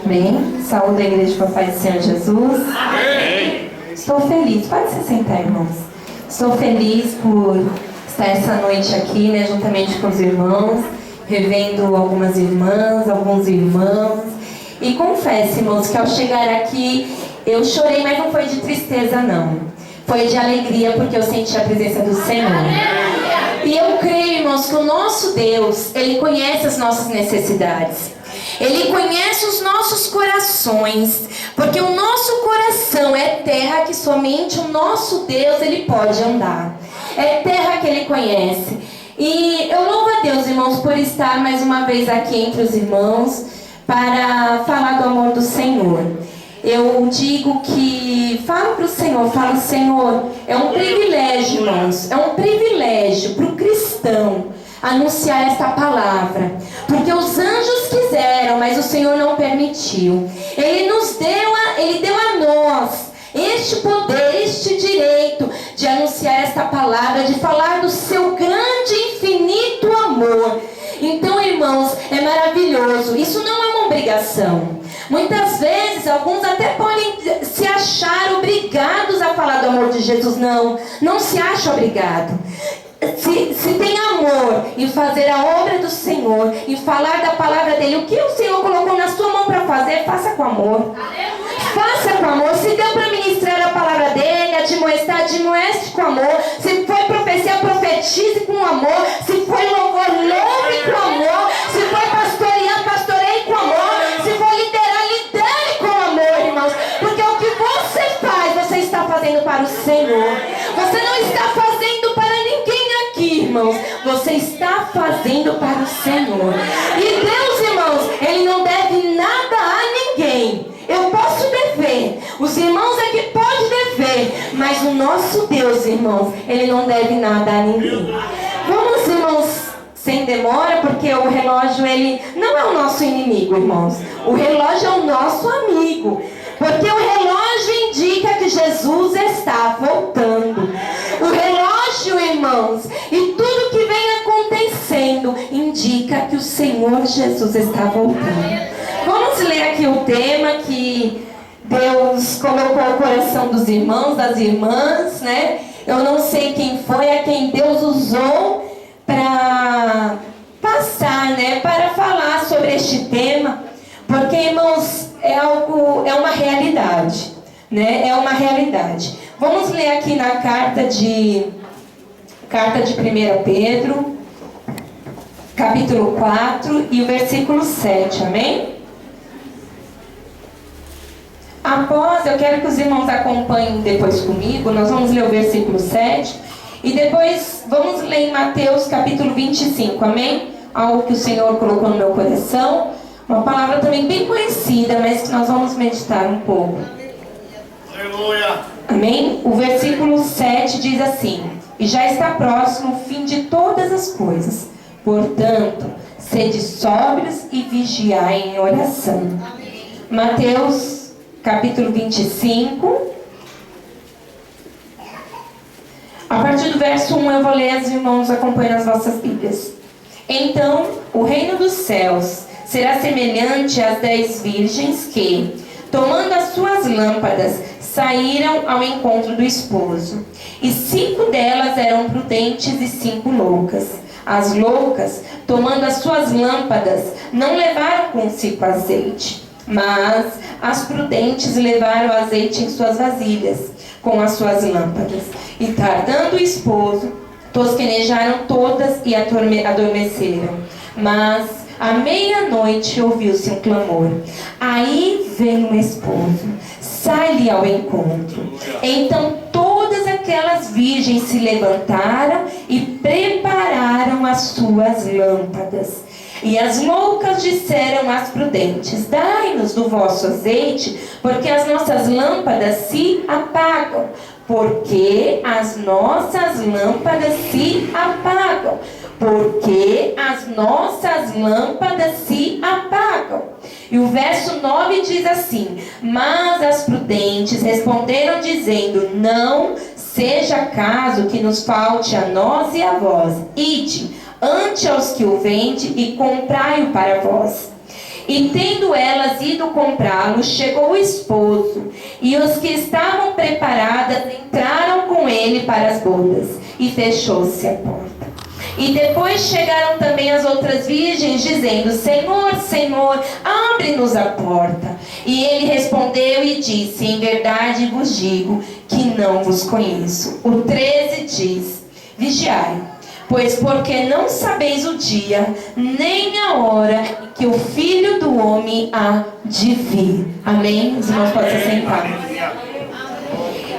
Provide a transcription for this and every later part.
Amém? Saúde a igreja com a paz do Senhor Jesus. Amém. Estou feliz, pode se sentar, irmãos. Estou feliz por estar essa noite aqui, né, juntamente com os irmãos, revendo algumas irmãs, alguns irmãos. E confesso, irmãos, que ao chegar aqui eu chorei, mas não foi de tristeza, não. Foi de alegria, porque eu senti a presença do Senhor. E eu creio, irmãos, que o nosso Deus, Ele conhece as nossas necessidades. Ele conhece os nossos corações, porque o nosso coração é terra que somente o nosso Deus Ele pode andar. É terra que Ele conhece. E eu louvo a Deus, irmãos, por estar mais uma vez aqui entre os irmãos para falar do amor do Senhor. Eu digo que, falo para o Senhor, Senhor, é um privilégio, irmãos, é um privilégio para o cristão anunciar esta palavra, porque os anjos quiseram, mas o Senhor não permitiu. Ele deu a nós este poder, este direito de anunciar esta palavra, de falar do seu grande e infinito amor. Então, irmãos, é maravilhoso. Isso não é uma obrigação. Muitas vezes, alguns até podem se achar obrigados a falar do amor de Jesus. Não se acha obrigado. Se tem amor em fazer a obra do Senhor, em falar da palavra dele, o que o Senhor colocou na sua mão para fazer, faça com amor. Faça com amor. Se deu para ministrar a palavra dele, admoeste com amor. Se foi profecia, profetize com amor. Se foi louvor, louve com amor. Se foi pastorear, pastoreie com amor. Se for liderar, lidere com amor, irmãos. Porque o que você faz, você está fazendo para o Senhor. Você não está fazendo para ninguém aqui, irmãos. Você está fazendo para o Senhor. E Deus, irmãos, Ele não deve nada a ninguém. Eu posso dever, os irmãos é que podem dever, mas o nosso Deus, irmãos, Ele não deve nada a ninguém. Vamos, irmãos, sem demora, porque o relógio, ele não é o nosso inimigo, irmãos. O relógio é o nosso amigo, porque o relógio indica que Jesus está voltando. O relógio, irmãos, e tudo que vem acontecendo indica que o Senhor Jesus está voltando. Vamos ler aqui o tema que Deus colocou ao coração dos irmãos, das irmãs, né? Eu não sei quem foi, a quem Deus usou para passar, né? Para falar sobre este tema, porque, irmãos, é uma realidade, né? É uma realidade. Vamos ler aqui na carta de 1 Pedro, capítulo 4 e o versículo 7, amém? Após, eu quero que os irmãos acompanhem depois comigo, nós vamos ler o versículo 7 e depois vamos ler em Mateus capítulo 25, amém? Algo que o Senhor colocou no meu coração, uma palavra também bem conhecida, mas que nós vamos meditar um pouco. Aleluia! Amém? O versículo 7 diz assim: e já está próximo o fim de todas as coisas, portanto, sede sóbrios e vigiai em oração. Mateus capítulo 25, a partir do verso 1 eu vou ler, os irmãos acompanham as vossas Bíblias. Então, o reino dos céus será semelhante às 10 virgens que, tomando as suas lâmpadas, saíram ao encontro do esposo. E 5 delas eram prudentes e 5 loucas. As loucas, tomando as suas lâmpadas, não levaram consigo azeite, mas as prudentes levaram azeite em suas vasilhas, com as suas lâmpadas. E tardando o esposo, tosquenejaram todas e adormeceram. Mas à meia-noite ouviu-se um clamor: aí vem o esposo, sai-lhe ao encontro. Então todas aquelas virgens se levantaram e prepararam as suas lâmpadas. E as loucas disseram às prudentes: dai-nos do vosso azeite, porque as nossas lâmpadas se apagam. Porque as nossas lâmpadas se apagam. Porque as nossas lâmpadas se apagam. E o verso 9 diz assim: mas as prudentes responderam dizendo: não seja caso que nos falte a nós e a vós. Ide ante aos que o vende e comprai-o para vós. E tendo elas ido ido comprá-lo, chegou o esposo, e os que estavam preparadas entraram com ele para as bodas, e fechou-se a porta. E depois chegaram também as outras virgens, dizendo: Senhor, Senhor, abre-nos a porta. E ele respondeu e disse: Em verdade vos digo que não vos conheço. O 13 diz: Vigiai, pois porque não sabeis o dia, nem a hora em que o Filho do Homem há de vir. Amém? Os irmãos podem se sentar.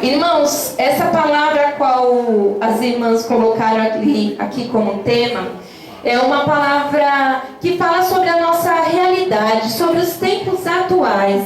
Irmãos, essa palavra a qual as irmãs colocaram aqui como tema, é uma palavra que fala sobre a nossa realidade, sobre os tempos atuais.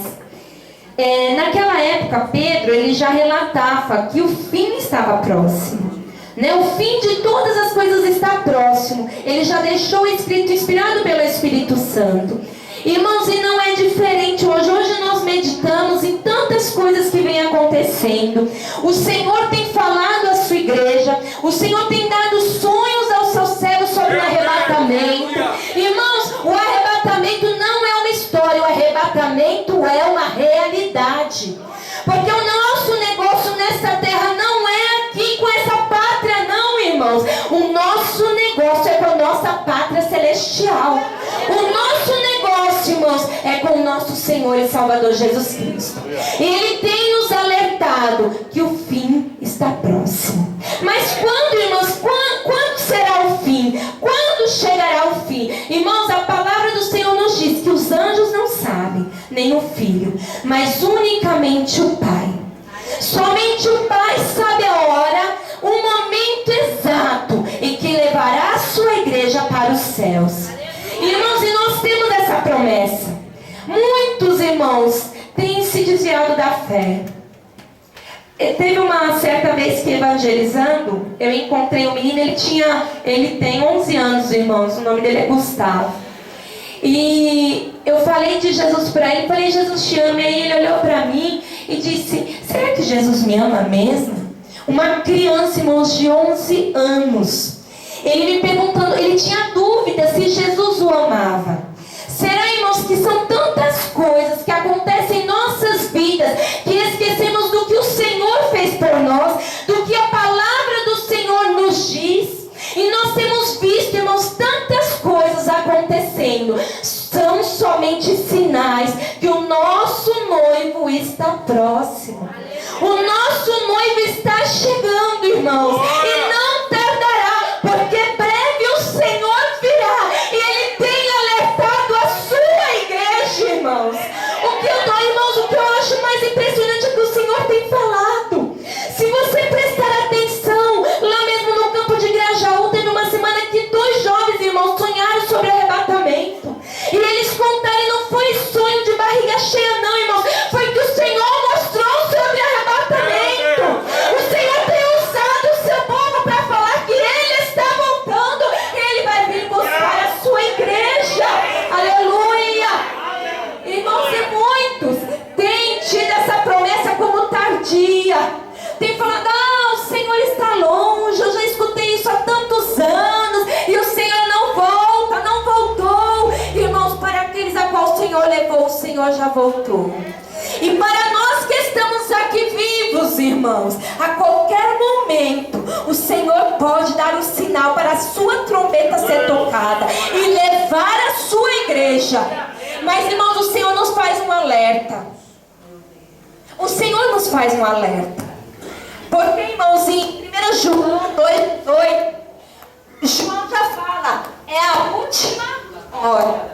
Naquela época, Pedro, ele já relatava que o fim estava próximo. O fim de todas as coisas está próximo. Ele já deixou escrito, inspirado pelo Espírito Santo. Irmãos, e não é diferente hoje. Hoje nós meditamos em tantas coisas que vêm acontecendo. O Senhor tem falado à sua igreja. O Senhor tem dado sonhos aos seus servos sobre o arrebatamento. Irmãos, o arrebatamento não é uma história. O arrebatamento é uma realidade. Porque o nosso negócio nessa terra não é aqui com essa pátria, não, irmãos. O nosso negócio é com a nossa pátria celestial. O nosso negócio, irmãos, é com o nosso Senhor e Salvador Jesus Cristo. Ele tem nos alertado que o fim está próximo. Mas quando, irmãos, quando será o fim? Quando chegará o fim? Irmãos, a palavra do Senhor nos diz que os anjos não sabem, nem o Filho, mas unicamente o Pai. Somente o Pai sabe a hora, o momento exato em que levará a sua igreja para os céus. Irmãos, e nós temos essa promessa. Muitos irmãos têm se desviado da fé. Teve uma certa vez que, evangelizando, eu encontrei um menino. Ele tem 11 anos, irmãos. O nome dele é Gustavo. E eu falei de Jesus para ele. Falei: Jesus te ama. E aí ele olhou para mim e disse: será que Jesus me ama mesmo? Uma criança, irmãos, de 11 anos. Ele me perguntando, ele tinha dúvida se Jesus o amava. Será, irmãos, que são tantas coisas que acontecem em nossas vidas que esquecemos do que o Senhor fez por nós, do que a palavra do Senhor nos diz? E nós temos visto, irmãos, tantas coisas acontecendo. São somente sinais que o nosso noivo está próximo. O nosso noivo está chegando, irmãos, e não tardará, porque breve o Senhor virá. E Ele tem alertado a sua igreja, irmãos. O que eu acho mais impressionante é que o Senhor tem falado. Se você prestar atenção, lá mesmo no campo de Grajaú, teve uma semana que 2 jovens, irmãos, sonharam sobre arrebatamento. E eles contaram, e não foi sonho de barriga cheia, não, irmãos. Foi que o Senhor mostrou sobre arrebatamento. O Senhor tem usado o seu povo para falar que Ele está voltando. Ele vai vir buscar a sua igreja. Aleluia. Irmãos, e muitos têm tido essa promessa como tardia. Tem falado: o Senhor está longe. Eu já escutei isso há tantos anos. E o Senhor não volta, não voltou. Irmãos, para aqueles a qual o Senhor levou, o Senhor já voltou. E para nós que estamos aqui vivos, irmãos, a qualquer momento o Senhor pode dar um sinal para a sua trombeta ser tocada e levar a sua igreja. Mas, irmãos, o Senhor nos faz um alerta. O Senhor nos faz um alerta. Porque, irmãos, em 1 João 2:8, João já fala: é a última hora.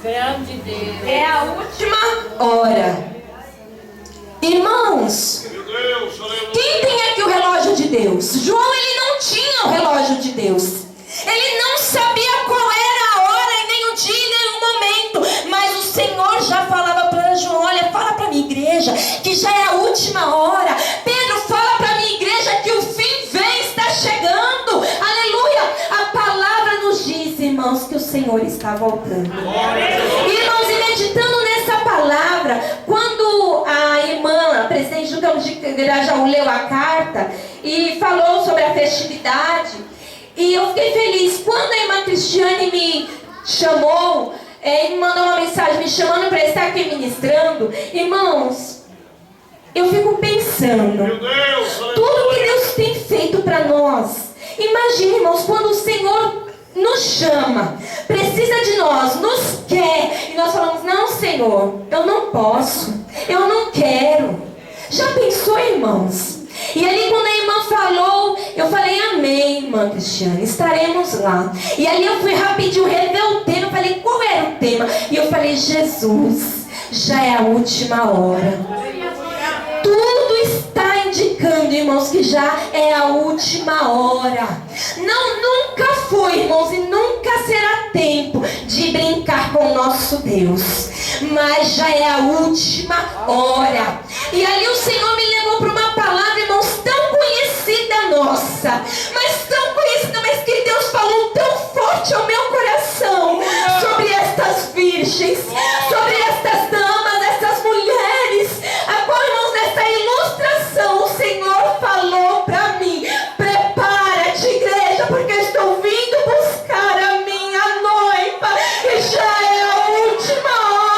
Grande Deus. É a última hora. Irmãos, quem tem aqui o relógio de Deus? João, ele não tinha o relógio de Deus. Ele não sabia qual era a hora, e nem o dia, e nem o momento. Mas o Senhor já falava para João: olha, fala para a minha igreja que já é a última hora. Pedro, fala para a minha igreja que o fim vem, está chegando. Aleluia. A palavra nos diz, irmãos, que o Senhor está voltando. Irmãos, e meditando nessa palavra, quando a irmã, a presidente do campo de Grajaú, leu a carta e falou sobre a festividade, e eu fiquei feliz. Quando a irmã Cristiane me chamou, me mandou uma mensagem me chamando para estar aqui ministrando, irmãos, eu fico pensando, Meu Deus, tudo que Deus tem feito para nós. Imagine, irmãos, quando o Senhor nos chama, precisa de nós, nos quer, e nós falamos, não, Senhor, eu não posso, eu não quero. Já pensou, irmãos? E ali quando a irmã falou, eu falei, amém, irmã Cristiane, estaremos lá. E ali eu fui rapidinho rever o tema, eu falei, qual era o tema? E eu falei, Jesus, já é a última hora. Tudo está indicando, irmãos, que já é a última hora. Não, nunca foi, irmãos, e nunca será tempo de brincar com o nosso Deus. Mas já é a última hora. E ali o Senhor me levou para uma palavra, irmãos, tão conhecida nossa. Mas tão conhecida, mas que Deus falou tão forte ao meu coração. Sobre estas virgens, sobre estas damas, estas mulheres. Agora, irmãos, nessa ilustração, o Senhor falou para mim, prepara-te, igreja, porque eu estou vindo buscar a minha noiva, e já é a última hora.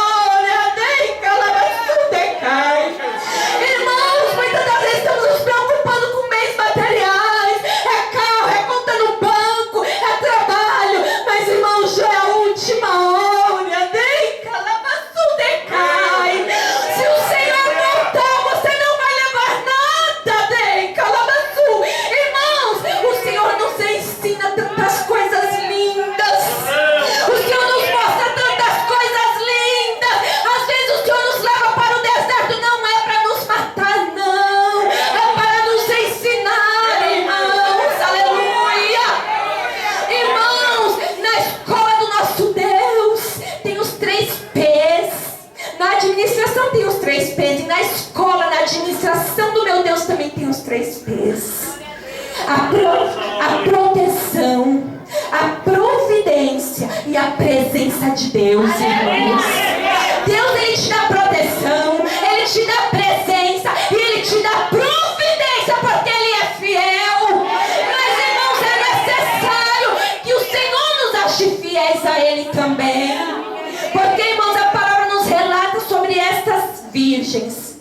Irmãos, muitas das vezes estamos nos preocupando com bens materiais, é carro, é conta no banco, é trabalho, mas, irmãos, já é a última hora. Se o Senhor voltar, você não vai levar nada. Irmãos, o Senhor nos ensina tantas coisas lindas. O Senhor nos mostra tantas coisas lindas. Às vezes o Senhor nos leva para o deserto, não é para nos matar, não. É para nos ensinar, irmãos. Aleluia. Irmãos, na escola do nosso Deus tem os 3 P's. Na administração tem os 3 P's. E na escola, na administração do meu Deus também tem os 3 P's. A proteção, a providência e a presença de Deus, irmãos. Deus, Ele te dá proteção, Ele te dá presença e Ele te dá providência, porque Ele é fiel. Mas, irmãos, é necessário que o Senhor nos ache fiéis a Ele também. Porque, irmãos, a palavra nos relata sobre estas virgens,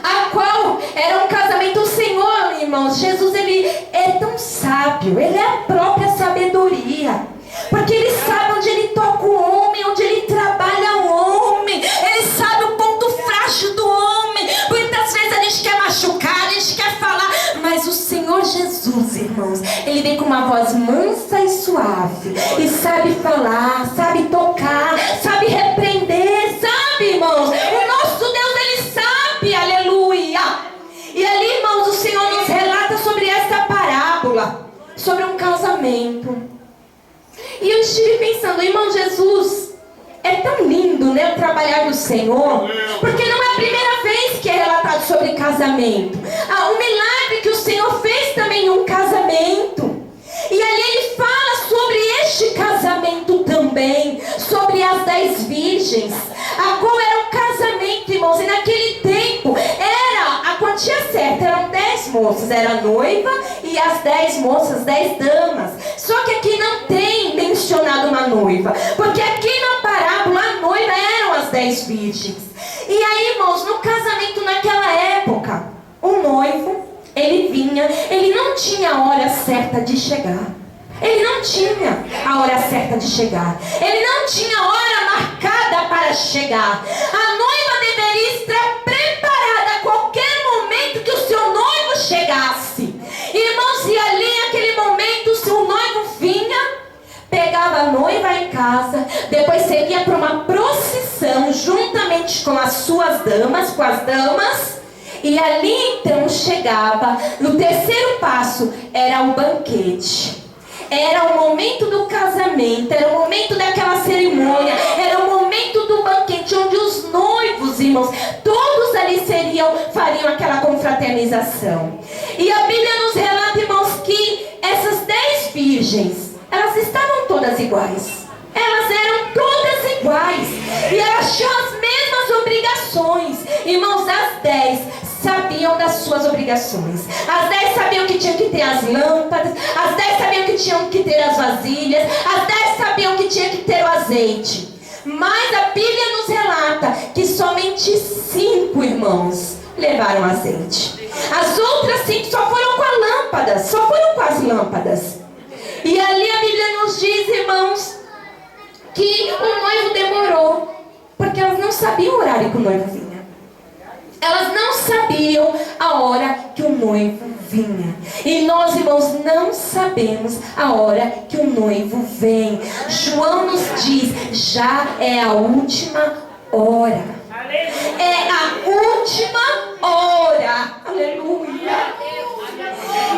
a qual era um casamento. O Senhor, irmãos, Jesus, Ele é tão sábio, Ele é a própria sabedoria, porque Ele sabe onde Ele toca o homem, onde Ele trabalha o homem. Ele sabe o ponto frágil do homem. Muitas vezes a gente quer machucar, a gente quer falar, mas o Senhor Jesus, irmãos, Ele vem com uma voz mansa e suave, e sabe falar, sabe tocar, sabe repreender, sabe, irmãos? O nosso Deus, Ele sabe, aleluia. E ali, irmãos, o Senhor nos relata sobre esta parábola, sobre um casamento. E eu estive pensando, irmão, Jesus, é tão lindo, né, o trabalhar do Senhor, porque não é a primeira vez que é relatado sobre casamento. O milagre que o Senhor fez também em um casamento. E ali Ele fala sobre este casamento também, sobre as 10 virgens, a qual era um casamento, irmãos, e naquele tempo era a quantia certa, eram 10 moças, era a noiva e as 10 moças, 10 damas. Só que aqui não tem mencionado uma noiva, porque aqui na parábola a noiva eram as 10 virgens. E aí, irmãos, no casamento naquela época, o noivo, ele vinha, ele não tinha a hora certa de chegar. Ele não tinha a hora certa de chegar. Ele não tinha a hora marcada para chegar. A noiva deveria estar preparada a qualquer momento que o seu noivo chegasse. Irmãos, e ali naquele momento o seu noivo vinha, pegava a noiva em casa, depois seguia para uma procissão juntamente com as suas damas, com as damas. E ali então chegava, no terceiro passo, era o banquete. Era o momento do casamento, era o momento daquela cerimônia, era o momento do banquete, onde os noivos, irmãos, todos ali fariam aquela confraternização. E a Bíblia nos relata, irmãos, que essas 10 virgens, elas estavam todas iguais. Elas eram todas iguais. E elas tinham as mesmas obrigações. Irmãos, as 10 sabiam das suas obrigações. As 10 sabiam que tinham que ter as lâmpadas. As 10 sabiam que tinham que ter as vasilhas. As 10 sabiam que tinha que ter o azeite. Mas a Bíblia nos relata que somente 5 irmãos levaram azeite. As outras 5 só foram com a lâmpada, só foram com as lâmpadas. E ali a Bíblia nos diz, irmãos, que o noivo demorou, porque elas não sabiam o horário que o noivo vinha. Elas não sabiam a hora que o noivo vinha. E nós, irmãos, não sabemos a hora que o noivo vem. João nos diz, já é a última hora. É a última hora. Aleluia.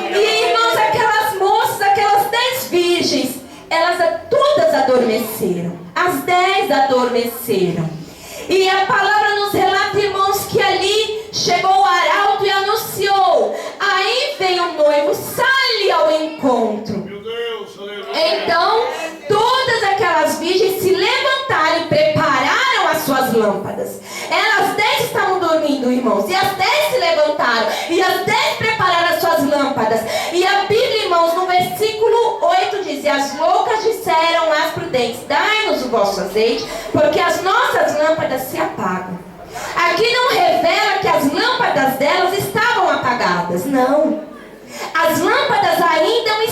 E, irmãos, aquelas moças, aquelas 10 virgens, elas todas adormeceram. As 10 adormeceram. E a palavra nos relata, irmãos, que ali chegou o arauto e anunciou: aí vem o noivo, sai ao encontro. Meu Deus, aleluia. Então, todas aquelas virgens se levantaram e prepararam as suas lâmpadas. Elas 10 estavam dormindo, irmãos, e as 10 se levantaram, e as 10 prepararam as suas lâmpadas. E a Bíblia, irmãos, no versículo 8 diz: e as loucas disseram às prudentes: dai-nos o vosso azeite, porque as nossas lâmpadas se apagam. Aqui não revela que as lâmpadas delas estavam apagadas, não. As lâmpadas ainda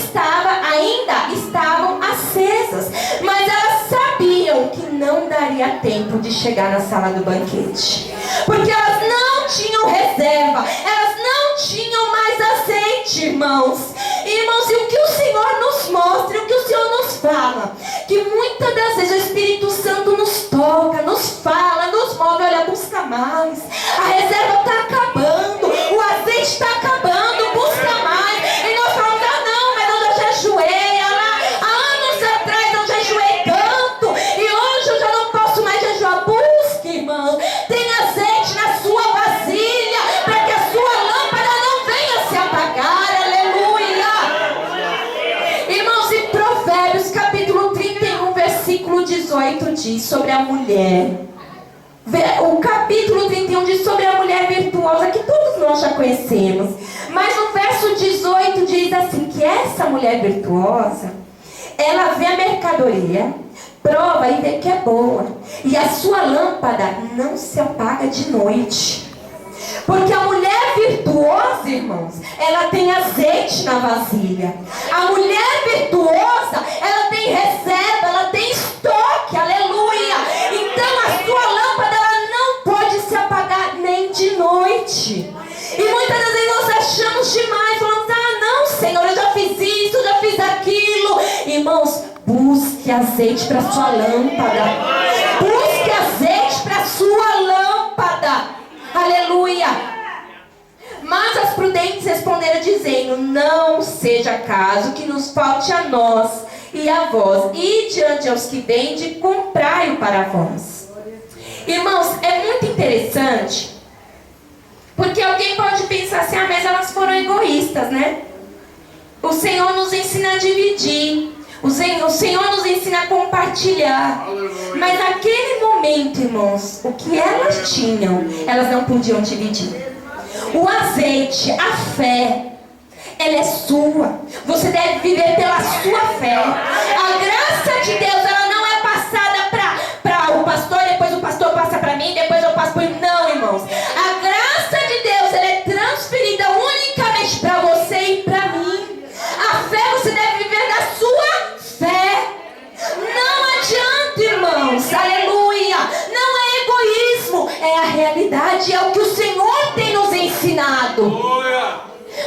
estavam acesas, mas elas sabiam que não daria tempo de chegar na sala do banquete, porque elas não tinham reserva, elas não tinham mais azeite, irmãos. Irmãos, e o que o Senhor nos mostra, o que o Senhor nos fala, que muitas das vezes o Espírito Santo nos toca, nos fala, nos move: olha, busca mais, a reserva está acabando, o azeite está acabando, busca mais. E nós falamos: ah não, mas eu já jejuei, há anos atrás eu jejuei tanto, e hoje eu já não posso mais jejuar. Busque, irmão, tem azeite na sua vasilha, para que a sua lâmpada não venha se apagar. Irmãos, em Provérbios capítulo 31, versículo 18 diz sobre a mulher. O capítulo 31 diz sobre a mulher virtuosa, que todos nós já conhecemos. Mas no verso 18 diz assim, que essa mulher virtuosa, ela vê a mercadoria, prova e vê que é boa, e a sua lâmpada não se apaga de noite. Porque a mulher virtuosa, irmãos, ela tem azeite na vasilha. A mulher virtuosa, ela tem reserva, ela tem estoque, aleluia. Então a sua lâmpada, ela não pode se apagar nem de noite. E muitas das vezes nós achamos demais, falamos: ah não, Senhor, eu já fiz isso, já fiz aquilo. Irmãos, busque azeite para sua lâmpada. Busque azeite para sua lâmpada. Aleluia. Mas as prudentes responderam dizendo: não seja caso que nos falte a nós e a vós, e diante aos que vendem, comprai-o para vós. Irmãos, é muito interessante, porque alguém pode pensar assim: ah, mas elas foram egoístas, né? O Senhor nos ensina a dividir, o Senhor nos ensina a compartilhar. Mas naquele momento, irmãos, o que elas tinham, elas não podiam dividir. O azeite, a fé, ela é sua. Você deve viver pela sua fé. A graça de Deus, ela não é passada para o pastor, depois o pastor passa para mim, depois eu passo para ele. Não, irmãos. A graça de Deus, ela é transferida unicamente para você e para mim. A fé, você deve viver da sua fé. Não adianta, irmãos, aleluia. Não é egoísmo, é a realidade, é o que o Senhor tem nos ensinado.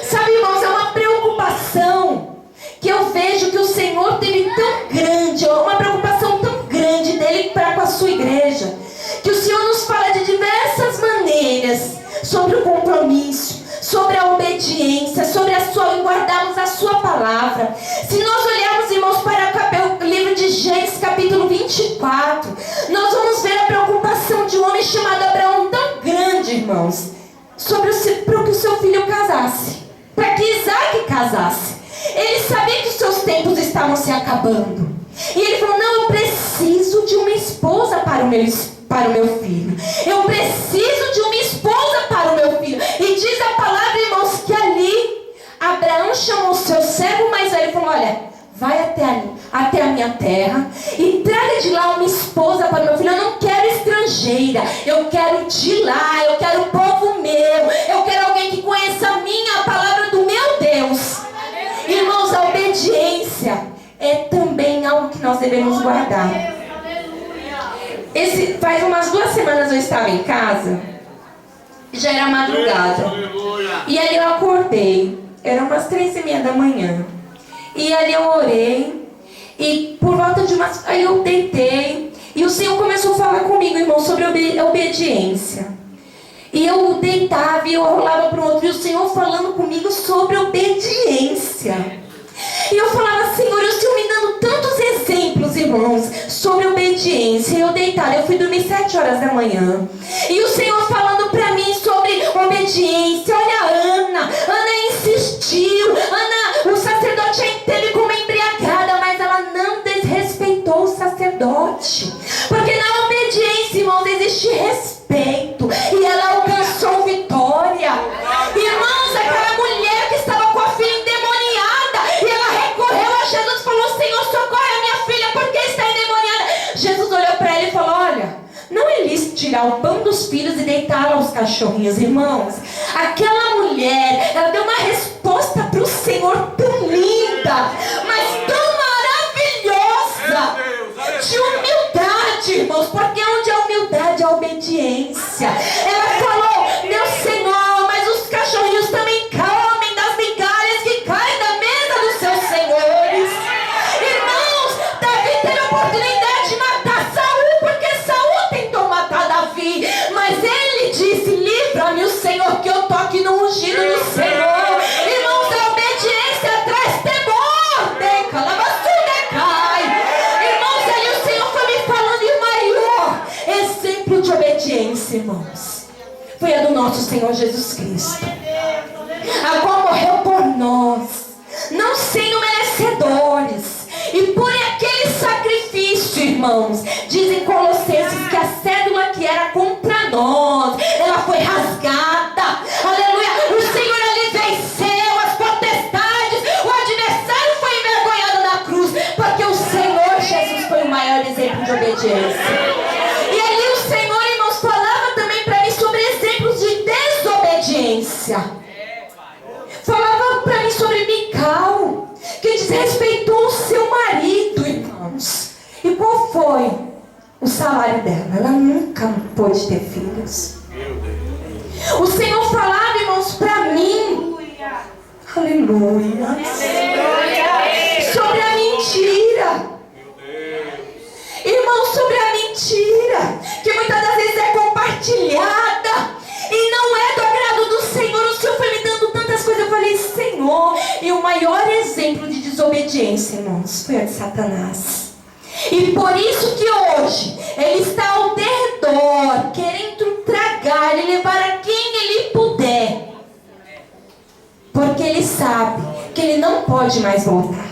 Sabe, irmãos, é uma preocupação que eu vejo que o Senhor teve tão grande, uma preocupação tão grande dele para com a sua igreja, que o Senhor nos fala de diversas maneiras sobre o compromisso, sobre a obediência, sobre em guardarmos a sua palavra. Se nós olharmos, irmãos, para o livro de Gênesis capítulo 24, nós vamos ver a preocupação de um homem chamado Abraão tão grande, irmãos, para que o seu filho casasse, para que Isaac casasse. Ele sabia que os seus tempos estavam se acabando, e ele falou: não, eu preciso de uma esposa para o meu filho. Eu preciso de uma esposa para o meu filho. E diz a palavra, irmãos, que ali Abraão chamou o seu servo mais velho e falou: olha, vai até a minha terra e traz traga de lá uma esposa para o meu filho. Eu não quero estrangeira, eu quero de lá, eu quero o povo meu, eu quero alguém que conheça a minha palavra do meu Deus. Irmãos, a obediência é também algo que nós devemos guardar. Faz umas 2 semanas eu estava em casa, já era madrugada, e ali eu acordei, eram umas 3:30 da manhã, e ali eu orei, e por volta de umas... Aí eu deitei, e o Senhor começou a falar comigo, irmão, sobre obediência. E eu deitava e eu rolava para o outro, e o Senhor falando comigo sobre obediência. E eu falava, Senhor, e o Senhor me dando tantos exemplos, irmãos, sobre obediência. E eu deitada, eu fui dormir 7 horas da manhã. E o Senhor falando para mim sobre obediência. Olha a Ana insistiu. Ana, o sacerdote a teve como embriagada, mas ela não desrespeitou o sacerdote. Porque na obediência, irmãos, existe respeito. E ela alcançou vitória. Irmãos, aquela mulher que estava com a filha endemoniada, e ela recorreu a Jesus e falou, Senhor, socorre a minha filha, porque está endemoniada. Jesus olhou para ela e falou, olha, não é lícito tirar o pão dos filhos e deitá-la aos cachorrinhos. Irmãos, aquela mulher, ela deu uma resposta para o Senhor tão linda, mas tão maravilhosa, de humildade, irmãos, porque onde há humildade há obediência. Ela falou, meu Senhor, mas os cachorrinhos também comem das migalhas que caem da mesa dos seus senhores. Irmãos, Davi teve a oportunidade de matar Saul, porque Saul tentou matar Davi, mas ele disse, livra-me o Senhor, que eu tô aqui no ungido do Senhor. Irmãos, a obediência traz temor. Irmãos, ali o Senhor foi me falando, e o maior exemplo de obediência, irmãos, foi a do nosso Senhor Jesus Cristo, a qual morreu por nós, não sendo merecedores, e por aquele sacrifício, irmãos, dizem Colossenses que a cédula que era contra nós, ela foi rasgada. Aleluia, o Senhor ali venceu as potestades, o adversário foi envergonhado na cruz, porque o Senhor Jesus foi o maior exemplo de obediência. E ali o Senhor, irmãos, falava também para mim sobre exemplos de desobediência. Falava para mim sobre Mical, que desrespeitou o seu marido, irmãos. E qual foi o salário dela? Ela nunca pôde ter filhos. O Senhor falava, irmãos, para mim, aleluia, sobre a mentira. Irmãos, sobre a mentira, que muitas das vezes é compartilhada e não é do agrado do Senhor. O Senhor foi me dando tantas coisas, eu falei, Senhor. E o maior exemplo de desobediência, irmãos, foi a de Satanás. E por isso que hoje ele está ao derredor, querendo tragar e levar a quem ele puder, porque ele sabe que ele não pode mais voltar.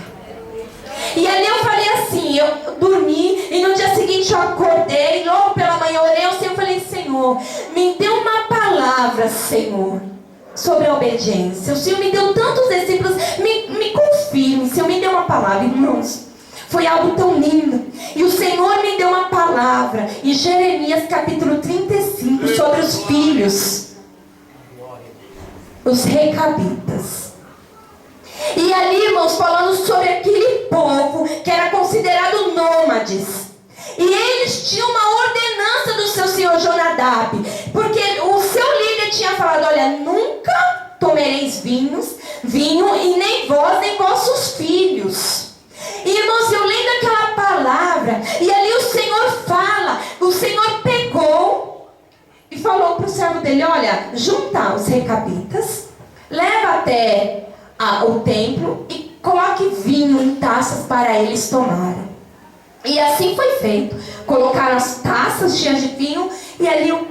E ali eu falei assim, eu dormi, e no dia seguinte eu acordei, logo pela manhã eu orei ao Senhor, eu falei, Senhor, me dê uma palavra, Senhor, sobre a obediência. O Senhor me deu tantos exemplos, me confirme, Senhor, me deu uma palavra, irmãos. Foi algo tão lindo. E o Senhor me deu uma palavra em Jeremias capítulo 35 sobre os filhos, os recabitas. E ali, irmãos, falando sobre aquele povo que era considerado nômades. E eles tinham uma ordenança do seu senhor Jonadab, porque o seu líder tinha falado, olha, nunca tomareis vinho, e nem vós, nem vossos filhos. E, irmãos, eu lendo aquela palavra, e ali o Senhor fala, o Senhor pegou e falou para o servo dele, olha, junta os recabitas, leva até o templo e coloque vinho em taças para eles tomarem. E assim foi feito. Colocaram as taças cheias de vinho, e ali o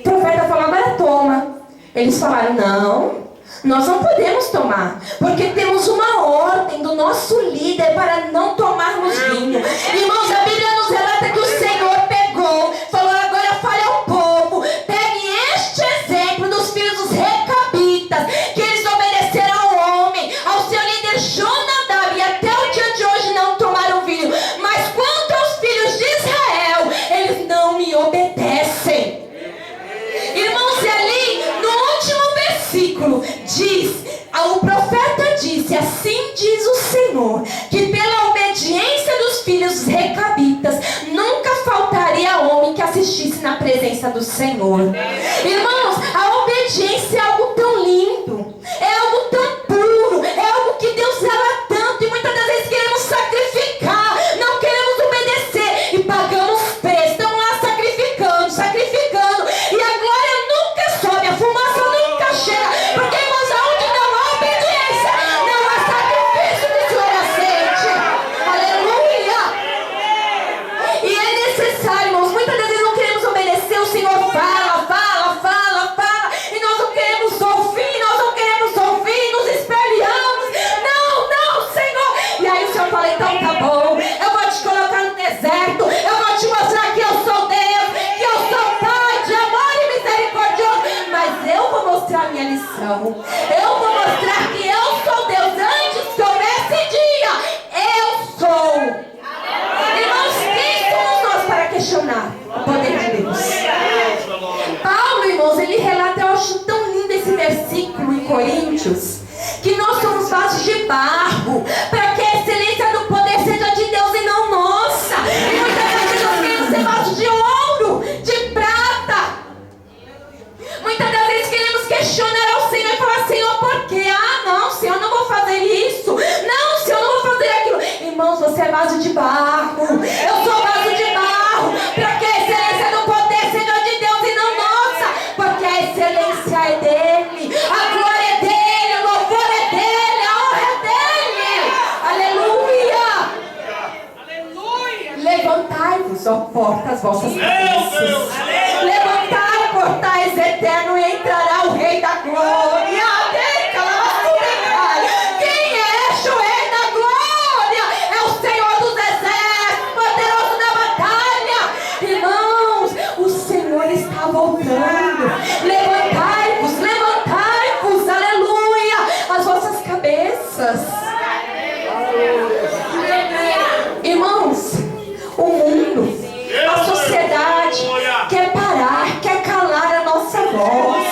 profeta falou, agora toma. Eles falaram, não, nós não podemos tomar, porque temos uma ordem do nosso líder para não tomarmos vinho. Irmãos, a Bíblia nos relata que o Senhor pegou, falou, agora fale ao povo, pegue este exemplo dos filhos dos recabitas, que eles obedeceram ao homem, ao seu líder Jonadab, e até o dia de hoje não tomaram vinho. Mas quanto aos filhos assim diz o Senhor, que pela obediência dos filhos recabitas, nunca faltaria homem que assistisse na presença do Senhor. Irmãos, a obediência é algo tão lindo, é algo tão puro, é algo que Deus ama tanto, e muitas das vezes queremos sacrificar, não queremos obedecer, e pagamos preço, estamos lá sacrificando, e a glória nunca sobe, a fumaça nunca chega, porque, irmãos, aonde não há obediência, não há sacrifício de Senhor aceite. Aleluia! E é necessário, irmãos, muitas das vezes não queremos obedecer, o Senhor fala, e nós não queremos ouvir, nos espelhamos. Não, Senhor. E aí o Senhor fala, então tá bom, eu vou te colocar no deserto, eu vou te mostrar que eu sou Deus, que eu sou Pai de amor e misericordioso, mas eu vou mostrar a minha lição, eu vou mostrar que eu sou Deus antes que houvesse dia, eu sou. Irmãos, quem somos nós para questionar o poder de Deus? Paulo, irmãos, ele relata, eu acho tão lindo esse versículo em Coríntios, que nós somos vasos de barro, para que a excelência do poder seja de Deus e não nossa. E muitas vezes nós queremos ser vasos de ouro, de prata. Muitas das vezes queremos questionar ao Senhor e falar, Senhor, por quê? Não, Senhor, eu não vou fazer isso. Não, Senhor, eu não vou fazer aquilo. Irmãos, você é vaso de barro. Eu sou vaso de barro, para que a excelência do poder seja de Deus e não nossa, porque a excelência é dele, a glória é dele, o louvor é dele, a honra é dele. Aleluia! Levantai-vos, ó portas, vossas cabeças. Levantai, portais eternos, e entrará o Rei da Glória. Quem é este o Rei da Glória? É o Senhor dos exércitos, poderoso na batalha. Irmãos, o Senhor está voltando. Levantai-vos, aleluia, as vossas cabeças. Irmãos, o mundo, a sociedade quer parar, quer calar a nossa voz,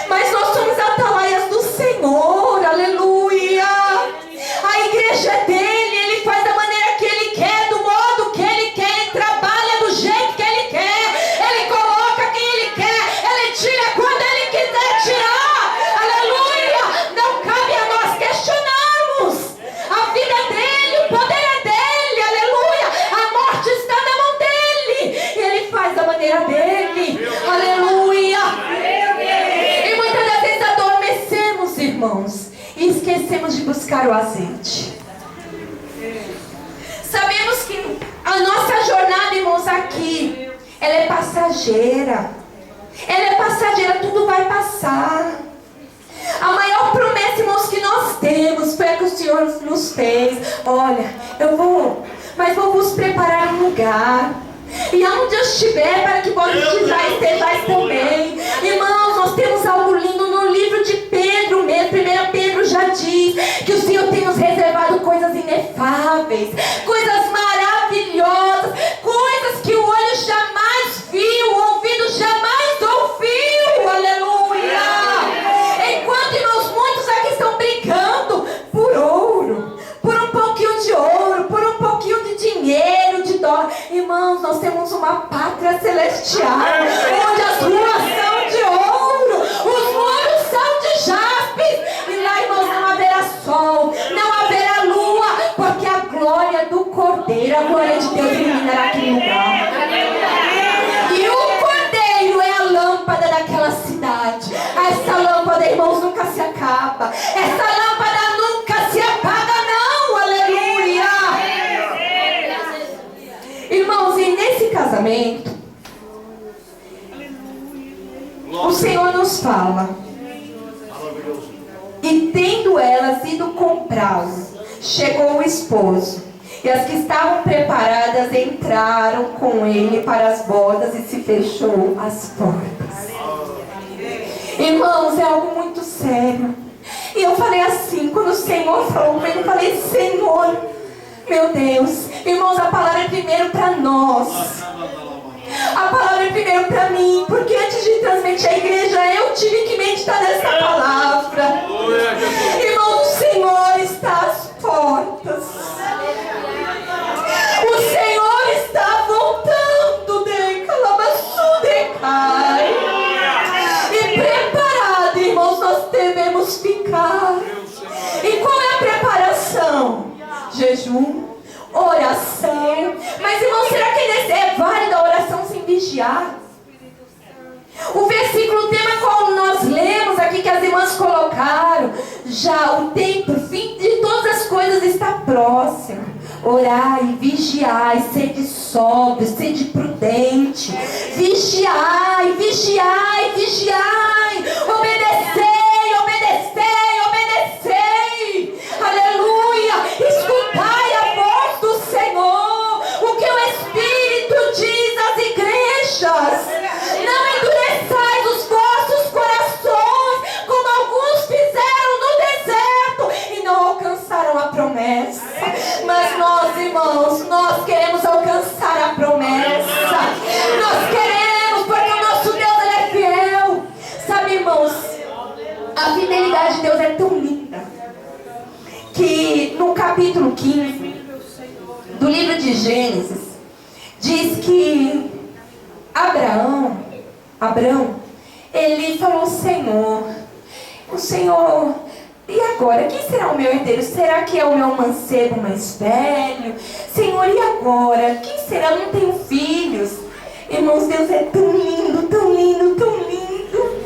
mas nós somos atalaias do Senhor, aleluia. A igreja é dele, ele faz da maneira que ele quer, do modo que ele quer, ele trabalha do jeito que ele quer, ele coloca quem ele quer, ele tira quando ele quiser tirar, aleluia. Não cabe a nós questionarmos, a vida é dele, o poder é dele, aleluia. A morte está na mão dele, e ele faz da maneira dele, aleluia. E muitas das vezes adormecemos, irmãos, e esquecemos de buscar o azeite. Sabemos que a nossa jornada, irmãos, aqui, ela é passageira. Tudo vai passar. A maior promessa, irmãos, que nós temos foi a que o Senhor nos fez. Olha, mas vou vos preparar um lugar, e aonde eu estiver, para que vós estejais também. Irmãos, nós temos algo lindo no livro de Pedro mesmo. 1 Pedro já diz que o Senhor tem nos reservado coisas inefáveis, coisas maravilhosas, coisas que o olho jamais viu, o ouvido jamais ouviu, aleluia. Enquanto, irmãos, muitos aqui estão brigando por ouro, por um pouquinho de ouro, por um pouquinho de dinheiro, de dólar. Irmãos, nós temos uma pátria celestial, onde as ruas são de ouro, os muros são de jaspe, e lá, irmãos, não haverá sol, não haverá lua, porque a glória do Cordeiro, a glória de Deus iluminará aquele lugar. E o Cordeiro é a lâmpada daquela cidade. Essa lâmpada, irmãos, nunca se acaba. Essa lâmpada nunca se apaga, não, aleluia. Irmãos, e nesse casamento, o Senhor nos fala: e tendo elas ido comprá-lo, chegou o esposo, e as que estavam preparadas entraram com ele para as bodas, e se fechou as portas. Irmãos, é algo muito sério. E eu falei assim, quando o Senhor falou comigo, eu falei: Senhor, meu Deus. Irmãos, a palavra é primeiro para nós. A palavra é primeiro para mim, porque antes de transmitir a igreja, eu tive que meditar nessa palavra. Irmãos, o Senhor vamos ficar. E qual é a preparação? Jejum, oração. Mas, irmão, será que é válida a oração sem vigiar? O versículo tema qual nós lemos aqui, que as irmãs colocaram, já o tempo, o fim de todas as coisas está próximo. Orai, vigiai, sede sóbrio, sede prudente. Vigiai, vigiai, vigiai. Obedecei, obedecei, obedecei. Aleluia. Escutai a voz do Senhor. O que o Espírito diz às igrejas. Não endureçais os vossos corações, como alguns fizeram no deserto e não alcançaram a promessa. Mas nós, irmãos, nós queremos alcançar a promessa. Nós queremos, porque o nosso Deus, Ele é fiel. Sabe, irmãos, a fidelidade de Deus é tão linda que no capítulo 15 do livro de Gênesis diz que Abraão, ele falou: o Senhor, e agora? Quem será o meu herdeiro? Será que é o meu mancebo mais velho? Senhor, e agora? Quem será? Eu não tenho filhos. Irmãos, Deus é tão lindo, tão lindo, tão lindo,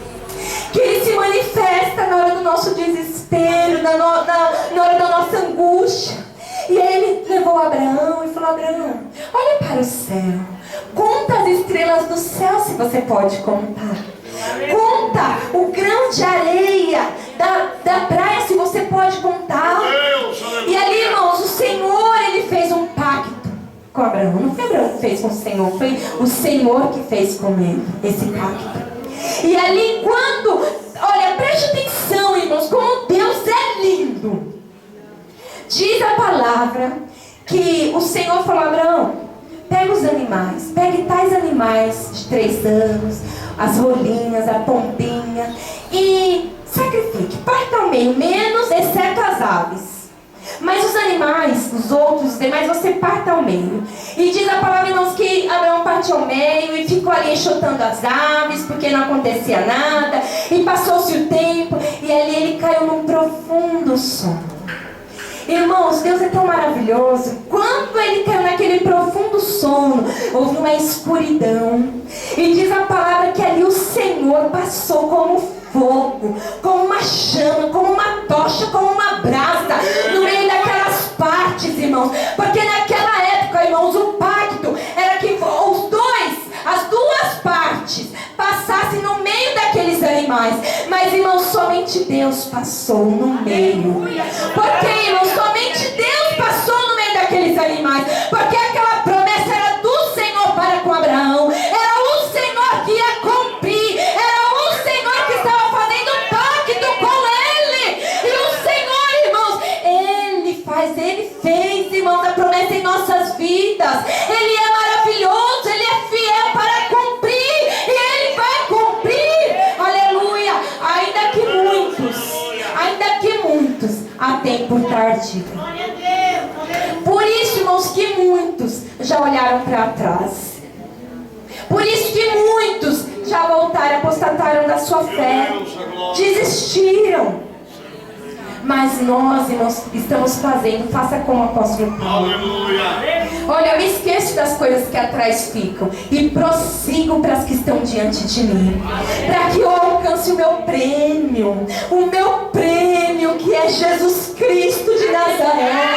que Ele se manifesta na hora do nosso desespero, na hora da nossa angústia. E aí Ele levou Abraão e falou: Abraão, olha para o céu, conta as estrelas do céu, se você pode contar. Conta o grão de areia da praia, se você pode contar. E ali, irmãos, o Senhor, Ele fez um pacto com Abraão. Não foi Abraão que fez com o Senhor, foi o Senhor que fez com ele esse pacto. E ali, olha, preste atenção, irmãos, como Deus é lindo. Diz a palavra que o Senhor falou: Abraão, pega os animais, pegue tais animais de 3 anos, as rolinhas, a pombinha, e sacrifique, parta ao meio, menos exceto as aves. Mas os animais, os demais, você parta ao meio. E diz a palavra, irmãos, que Abraão partiu ao meio e ficou ali enxotando as aves, porque não acontecia nada. E passou-se o tempo, e ali ele caiu num profundo sono. Irmãos, Deus é tão maravilhoso. Quando ele caiu naquele profundo sono, houve uma escuridão. E diz a palavra que ali o Senhor passou como fogo, como uma chama, como uma tocha, como uma brasa, no meio daquelas partes, irmãos. Porque naquela época, irmãos, o pacto era que as duas partes passassem no meio daqueles animais. Mas, irmãos, somente Deus passou no meio. Porque, irmãos, somente Deus passou no meio daqueles animais. Porque aquela promessa era do Senhor para com Abraão. Era o Senhor que ia cumprir. Era o Senhor que estava fazendo um pacto com Ele. E o Senhor, irmãos, Ele fez, irmãos, a promessa em nossas vidas. Ele é maravilhoso, Ele é fiel para cumprir. E Ele vai cumprir. Aleluia. Ainda que muitos há tempo tardio. Por isso, irmãos, que muitos já olharam para trás. Por isso que muitos já voltaram, apostataram da sua fé, desistiram. Mas nós, irmãos, estamos fazendo, faça como o apóstolo Paulo. Olha, eu me esqueço das coisas que atrás ficam e prossigo para as que estão diante de mim, para que eu alcance o meu prêmio, que é Jesus Cristo de Nazaré.